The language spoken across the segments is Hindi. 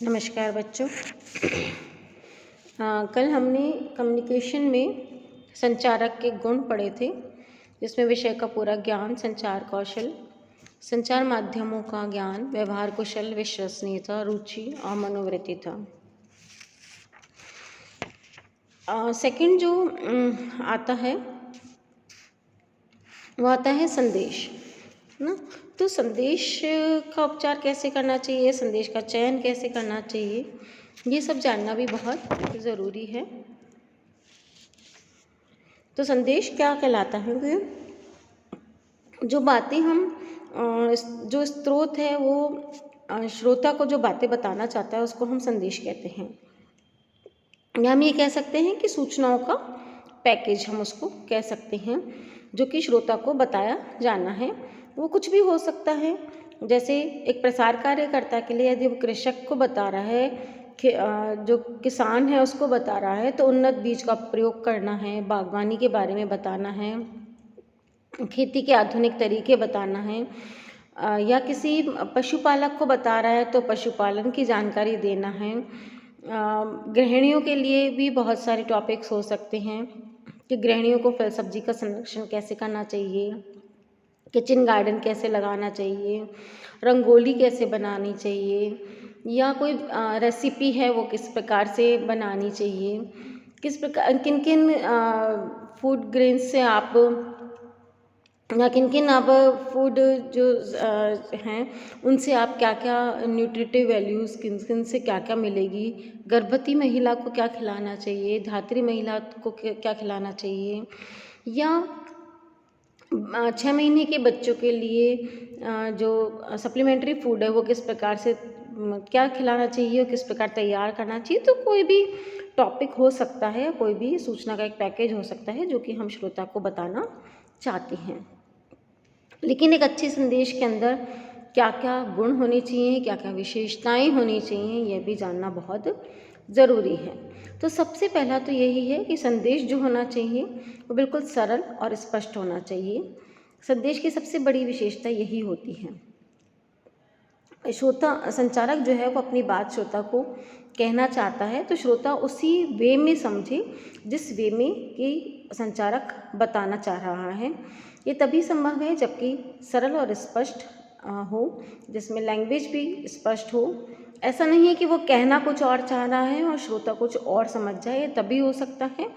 नमस्कार बच्चों। कल हमने कम्युनिकेशन में संचारक के गुण पढ़े थे, जिसमें विषय का पूरा ज्ञान, संचार कौशल, संचार माध्यमों का ज्ञान, व्यवहार कुशल, विश्वसनीयता, रुचि और मनोवृत्ति था। सेकंड जो आता है वो आता है संदेश ना। तो संदेश का उपचार कैसे करना चाहिए, संदेश का चयन कैसे करना चाहिए, ये सब जानना भी बहुत ज़रूरी है। तो संदेश क्या कहलाता है कि जो बातें हम जो स्रोत है वो श्रोता को जो बातें बताना चाहता है उसको हम संदेश कहते हैं। या हम ये कह सकते हैं कि सूचनाओं का पैकेज हम उसको कह सकते हैं, जो कि श्रोता को बताया जाना है। वो कुछ भी हो सकता है, जैसे एक प्रसार कार्यकर्ता के लिए यदि वो कृषक को बता रहा है कि जो किसान है उसको बता रहा है तो उन्नत बीज का प्रयोग करना है, बागवानी के बारे में बताना है, खेती के आधुनिक तरीके बताना है, या किसी पशुपालक को बता रहा है तो पशुपालन की जानकारी देना है। गृहिणियों के लिए भी बहुत सारे टॉपिक्स हो सकते हैं कि गृहिणियों को फल सब्जी का संरक्षण कैसे करना चाहिए, किचन गार्डन कैसे लगाना चाहिए, रंगोली कैसे बनानी चाहिए, या कोई रेसिपी है वो किस प्रकार से बनानी चाहिए, किस प्रकार किन किन फूड ग्रेन्स से आप या किन किन आप फूड जो हैं उनसे आप क्या क्या न्यूट्रिटिव वैल्यूज़ किन किन से क्या क्या मिलेगी, गर्भवती महिला को क्या खिलाना चाहिए, धात्री महिला को क्या खिलाना चाहिए, या 6 महीने के बच्चों के लिए जो सप्लीमेंट्री फूड है वो किस प्रकार से क्या खिलाना चाहिए और किस प्रकार तैयार करना चाहिए। तो कोई भी टॉपिक हो सकता है, कोई भी सूचना का एक पैकेज हो सकता है जो कि हम श्रोता को बताना चाहते हैं। लेकिन एक अच्छे संदेश के अंदर क्या क्या गुण होने चाहिए, क्या क्या विशेषताएं होनी चाहिए, यह भी जानना बहुत ज़रूरी है। तो सबसे पहला तो यही है कि संदेश जो होना चाहिए वो बिल्कुल सरल और स्पष्ट होना चाहिए। संदेश की सबसे बड़ी विशेषता यही होती है। श्रोता संचारक जो है वो अपनी बात श्रोता को कहना चाहता है तो श्रोता उसी वे में समझे जिस वे में कि संचारक बताना चाह रहा है। ये तभी संभव है जबकि सरल और स्पष्ट हो, जिसमें लैंग्वेज भी स्पष्ट हो। ऐसा नहीं है कि वो कहना कुछ और चाह रहा है और श्रोता कुछ और समझ जाए, ये तभी हो सकता है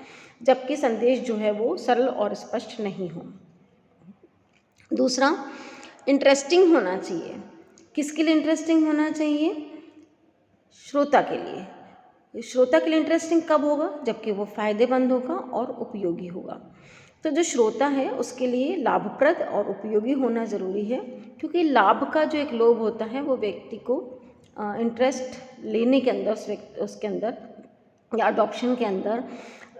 जबकि संदेश जो है वो सरल और स्पष्ट नहीं हो। दूसरा, इंटरेस्टिंग होना चाहिए। किसके लिए इंटरेस्टिंग होना चाहिए? श्रोता के लिए। श्रोता के लिए इंटरेस्टिंग कब होगा? जबकि वो फायदेमंद होगा और उपयोगी होगा। तो जो श्रोता है उसके लिए लाभप्रद और उपयोगी होना ज़रूरी है, क्योंकि लाभ का जो एक लोभ होता है वो व्यक्ति को इंटरेस्ट लेने के अंदर उसके अंदर या अडॉप्शन के अंदर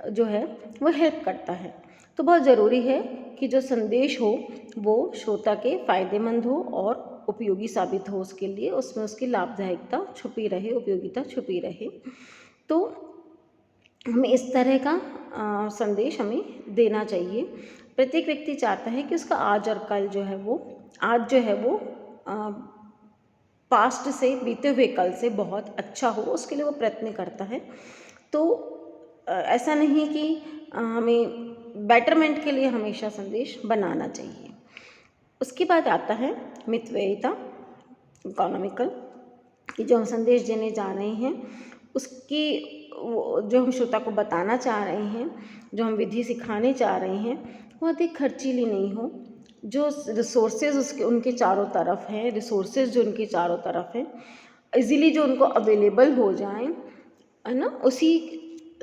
जो है वो हेल्प करता है। तो बहुत ज़रूरी है कि जो संदेश हो वो श्रोता के फ़ायदेमंद हो और उपयोगी साबित हो उसके लिए, उसमें उसकी लाभदायकता छुपी रहे, उपयोगिता छुपी रहे। तो हमें इस तरह का संदेश हमें देना चाहिए। प्रत्येक व्यक्ति चाहता है कि उसका आज और कल जो है वो आज जो है वो पास्ट से, बीते हुए कल से बहुत अच्छा हो, उसके लिए वो प्रयत्न करता है। तो ऐसा नहीं कि हमें बेटरमेंट के लिए हमेशा संदेश बनाना चाहिए। उसके बाद आता है मितव्ययिता, इकोनॉमिकल, कि जो हम संदेश देने जा रहे हैं उसकी जो हम श्रोता को बताना चाह रहे हैं, जो हम विधि सिखाने चाह रहे हैं, वो अधिक खर्चीली नहीं हो। जो रिसोर्सेज उसके उनके चारों तरफ हैं, रिसोर्सेज जो उनके चारों तरफ हैं, इजीली जो उनको अवेलेबल हो जाएं, है ना, उसी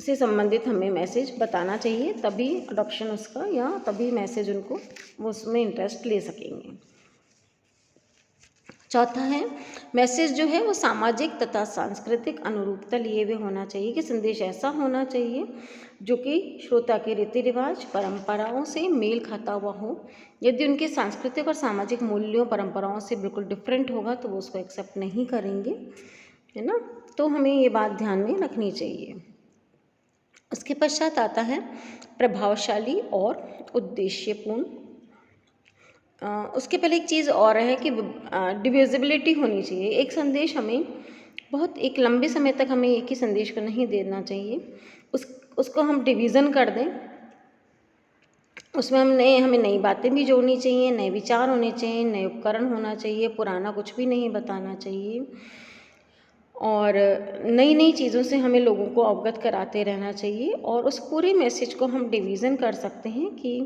से संबंधित हमें मैसेज बताना चाहिए, तभी अडॉप्शन उसका या तभी मैसेज उनको वो उसमें इंटरेस्ट ले सकेंगे। चौथा है मैसेज जो है वो सामाजिक तथा सांस्कृतिक अनुरूपता लिए हुए होना चाहिए, कि संदेश ऐसा होना चाहिए जो कि श्रोता के रीति रिवाज, परंपराओं से मेल खाता हुआ हो। यदि उनके सांस्कृतिक और सामाजिक मूल्यों, परंपराओं से बिल्कुल डिफरेंट होगा तो वो उसको एक्सेप्ट नहीं करेंगे, है ना। तो हमें ये बात ध्यान में रखनी चाहिए। उसके पश्चात आता है प्रभावशाली और उद्देश्यपूर्ण। उसके पहले एक चीज़ और है कि डिविजिबिलिटी होनी चाहिए। एक संदेश हमें बहुत एक लंबे समय तक हमें एक ही संदेश को नहीं देना चाहिए। उसको हम डिवीज़न कर दें, उसमें हमें नई बातें भी जोड़नी चाहिए, नए विचार होने चाहिए, नए उपकरण होना चाहिए, पुराना कुछ भी नहीं बताना चाहिए और नई नई चीज़ों से हमें लोगों को अवगत कराते रहना चाहिए और उस पूरे मैसेज को हम डिवीज़न कर सकते हैं कि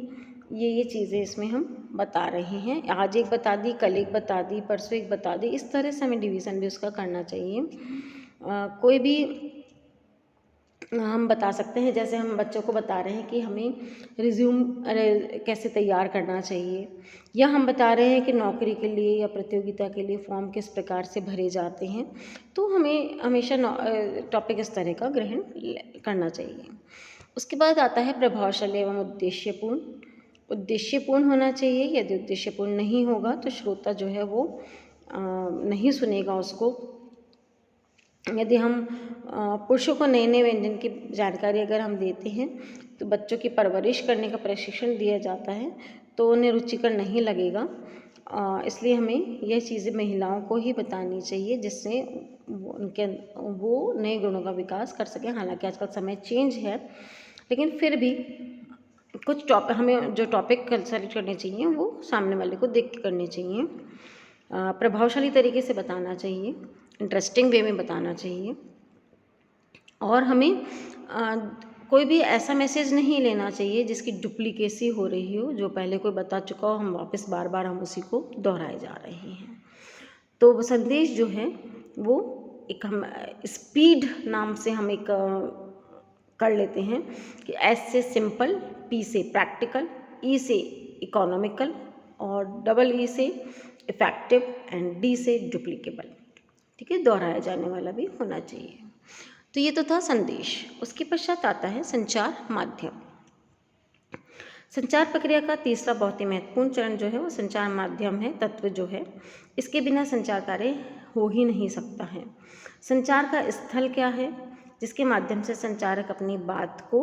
ये चीज़ें इसमें हम बता रहे हैं। आज एक बता दी, कल एक बता दी, परसों एक बता दी, इस तरह से हमें डिवीज़न भी उसका करना चाहिए। कोई भी हम बता सकते हैं, जैसे हम बच्चों को बता रहे हैं कि हमें रिज्यूम कैसे तैयार करना चाहिए, या हम बता रहे हैं कि नौकरी के लिए या प्रतियोगिता के लिए फॉर्म किस प्रकार से भरे जाते हैं, तो हमें हमेशा टॉपिक इस तरह का ग्रहण करना चाहिए। उसके बाद आता है प्रभावशाली एवं उद्देश्यपूर्ण। उद्देश्यपूर्ण होना चाहिए, यदि उद्देश्यपूर्ण नहीं होगा तो श्रोता जो है वो नहीं सुनेगा उसको। यदि हम पुरुषों को नए नए व्यंजन की जानकारी अगर हम देते हैं तो बच्चों की परवरिश करने का प्रशिक्षण दिया जाता है तो उन्हें रुचिकर नहीं लगेगा। इसलिए हमें यह चीज़ें महिलाओं को ही बतानी चाहिए जिससे वो नए गुणों का विकास कर सकें। हालांकि आजकल समय चेंज है, लेकिन फिर भी कुछ हमें जो टॉपिक सेलेक्ट करने चाहिए वो सामने वाले को देख के करने चाहिए। प्रभावशाली तरीके से बताना चाहिए, इंटरेस्टिंग वे में बताना चाहिए और हमें कोई भी ऐसा मैसेज नहीं लेना चाहिए जिसकी डुप्लीकेसी हो रही हो, जो पहले कोई बता चुका हो, हम वापस बार बार हम उसी को दोहराए जा रहे हैं। तो वो संदेश जो है वो एक हम स्पीड नाम से हम एक कर लेते हैं कि एस से सिंपल, पी से प्रैक्टिकल, ई से इकोनॉमिकल और डबल ई से इफेक्टिव एंड डी से डुप्लीकेबल। ठीक है, दोहराया जाने वाला भी होना चाहिए। तो ये तो था संदेश। उसके पश्चात आता है संचार माध्यम। संचार प्रक्रिया का तीसरा बहुत ही महत्वपूर्ण चरण जो है वो संचार माध्यम है, तत्व जो है। इसके बिना संचार कार्य हो ही नहीं सकता है। संचार का स्थल क्या है? जिसके माध्यम से संचारक अपनी बात को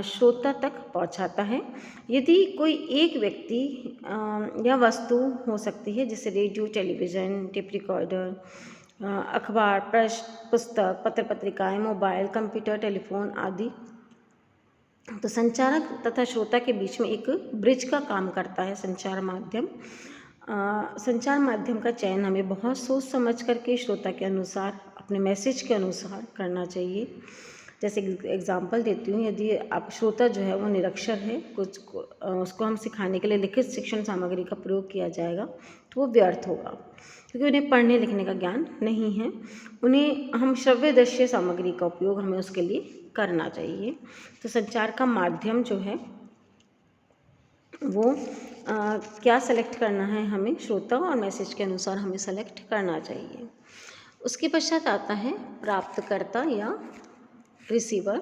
श्रोता तक पहुंचाता है। यदि कोई एक व्यक्ति या वस्तु हो सकती है, जैसे रेडियो, टेलीविज़न, टेप रिकॉर्डर, अखबार, पुस्तक, पत्र पत्रिकाएँ, मोबाइल, कंप्यूटर, टेलीफोन आदि, तो संचारक तथा श्रोता के बीच में एक ब्रिज का काम करता है संचार माध्यम। संचार माध्यम का चयन हमें बहुत सोच समझ करके श्रोता के अनुसार, अपने मैसेज के अनुसार करना चाहिए। जैसे एग्जांपल देती हूँ, यदि आप श्रोता जो है वो निरक्षर है, उसको हम सिखाने के लिए लिखित शिक्षण सामग्री का प्रयोग किया जाएगा तो वो व्यर्थ होगा, क्योंकि उन्हें पढ़ने लिखने का ज्ञान नहीं है। उन्हें हम श्रव्य दृश्य सामग्री का उपयोग हमें उसके लिए करना चाहिए। तो संचार का माध्यम जो है वो क्या सेलेक्ट करना है हमें, श्रोता और मैसेज के अनुसार हमें सेलेक्ट करना चाहिए। उसके पश्चात आता है प्राप्तकर्ता या रिसीवर।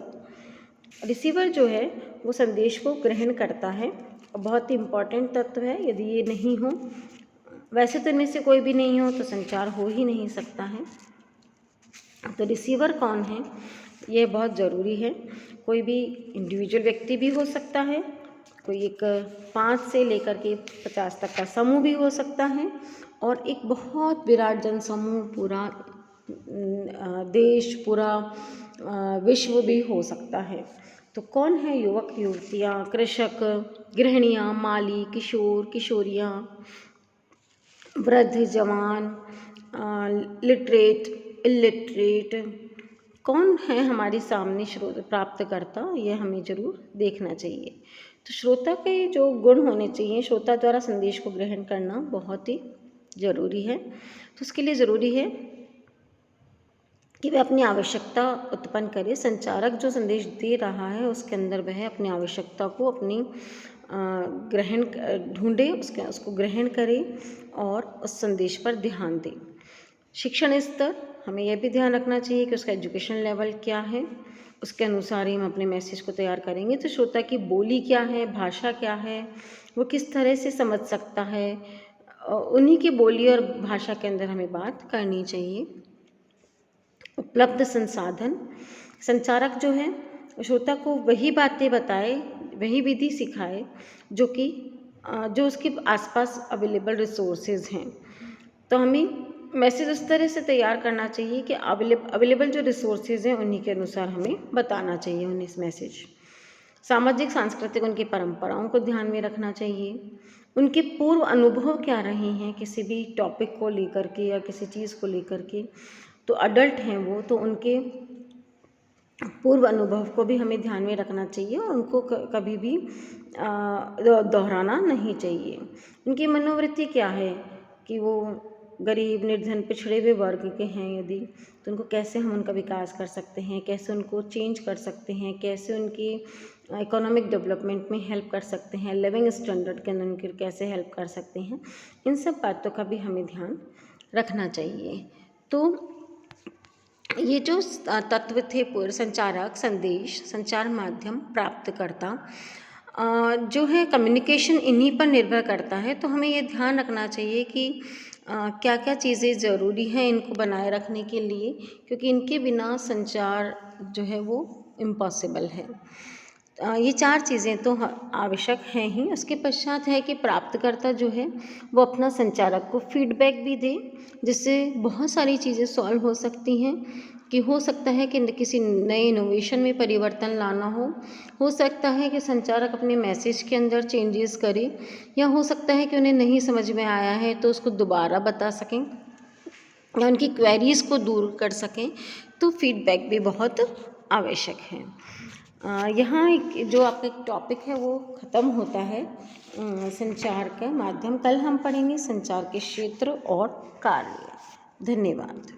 रिसीवर जो है वो संदेश को ग्रहण करता है और बहुत ही इम्पॉर्टेंट तत्व है। यदि ये नहीं हो, वैसे तो इनमें से कोई भी नहीं हो तो संचार हो ही नहीं सकता है। तो रिसीवर कौन है, ये बहुत ज़रूरी है। कोई भी इंडिविजुअल व्यक्ति भी हो सकता है, कोई एक 5 से लेकर के 50 तक का समूह भी हो सकता है, और एक बहुत विराट जनसमूह, पूरा देश, पूरा विश्व भी हो सकता है। तो कौन है? युवक युवतियाँ, कृषक, गृहिणियाँ, माली, किशोर किशोरियाँ, वृद्ध जवान, लिटरेट, इलिटरेट, कौन है हमारे सामने प्राप्तकर्ता, ये हमें ज़रूर देखना चाहिए। तो श्रोता के जो गुण होने चाहिए, श्रोता द्वारा संदेश को ग्रहण करना बहुत ही ज़रूरी है। तो उसके लिए ज़रूरी है कि वह अपनी आवश्यकता उत्पन्न करे। संचारक जो संदेश दे रहा है उसके अंदर वह अपनी आवश्यकता को अपनी ग्रहण ढूंढे, उसको ग्रहण करे और उस संदेश पर ध्यान दे। शिक्षण स्तर, हमें यह भी ध्यान रखना चाहिए कि उसका एजुकेशन लेवल क्या है, उसके अनुसार ही हम अपने मैसेज को तैयार करेंगे। तो श्रोता की बोली क्या है, भाषा क्या है, वो किस तरह से समझ सकता है, उन्हीं की बोली और भाषा के अंदर हमें बात करनी चाहिए। उपलब्ध संसाधन, संचारक जो है श्रोता को वही बातें बताए, वही विधि सिखाए जो उसके आसपास अवेलेबल रिसोर्सेज हैं। तो हमें मैसेज उस तरह से तैयार करना चाहिए कि अवेलेबल जो रिसोर्सेज हैं उन्हीं के अनुसार हमें बताना चाहिए उन्हें इस मैसेज। सामाजिक सांस्कृतिक उनकी परंपराओं को ध्यान में रखना चाहिए। उनके पूर्व अनुभव क्या रहे हैं किसी भी टॉपिक को लेकर के या किसी चीज़ को लेकर के, तो अडल्ट हैं वो, तो उनके पूर्व अनुभव को भी हमें ध्यान में रखना चाहिए और उनको कभी भी दोहराना नहीं चाहिए। उनकी मनोवृत्ति क्या है कि वो गरीब, निर्धन, पिछड़े हुए वर्ग के हैं यदि, तो उनको कैसे हम उनका विकास कर सकते हैं, कैसे उनको चेंज कर सकते हैं, कैसे उनकी इकोनॉमिक डेवलपमेंट में हेल्प कर सकते हैं, लिविंग स्टैंडर्ड के अंदर उनकी कैसे हेल्प कर सकते हैं, इन सब बातों का भी हमें ध्यान रखना चाहिए। तो ये जो तत्व थे पूर्व संचारक, संदेश, संचार माध्यम, प्राप्तकर्ता, जो है कम्युनिकेशन इन्हीं पर निर्भर करता है। तो हमें ये ध्यान रखना चाहिए कि क्या क्या चीज़ें ज़रूरी हैं इनको बनाए रखने के लिए, क्योंकि इनके बिना संचार जो है वो इम्पॉसिबल है। ये 4 चीज़ें तो आवश्यक हैं ही। उसके पश्चात है कि प्राप्तकर्ता जो है वो अपना संचारक को फीडबैक भी दे, जिससे बहुत सारी चीज़ें सॉल्व हो सकती हैं। कि हो सकता है कि किसी नए इनोवेशन में परिवर्तन लाना हो सकता है कि संचारक अपने मैसेज के अंदर चेंजेस करे, या हो सकता है कि उन्हें नहीं समझ में आया है तो उसको दोबारा बता सकें या उनकी क्वेरीज़ को दूर कर सकें। तो फीडबैक भी बहुत आवश्यक है। यहाँ एक जो आपका एक टॉपिक है वो ख़त्म होता है संचार का माध्यम। कल हम पढ़ेंगे संचार के क्षेत्र और कार्य। धन्यवाद।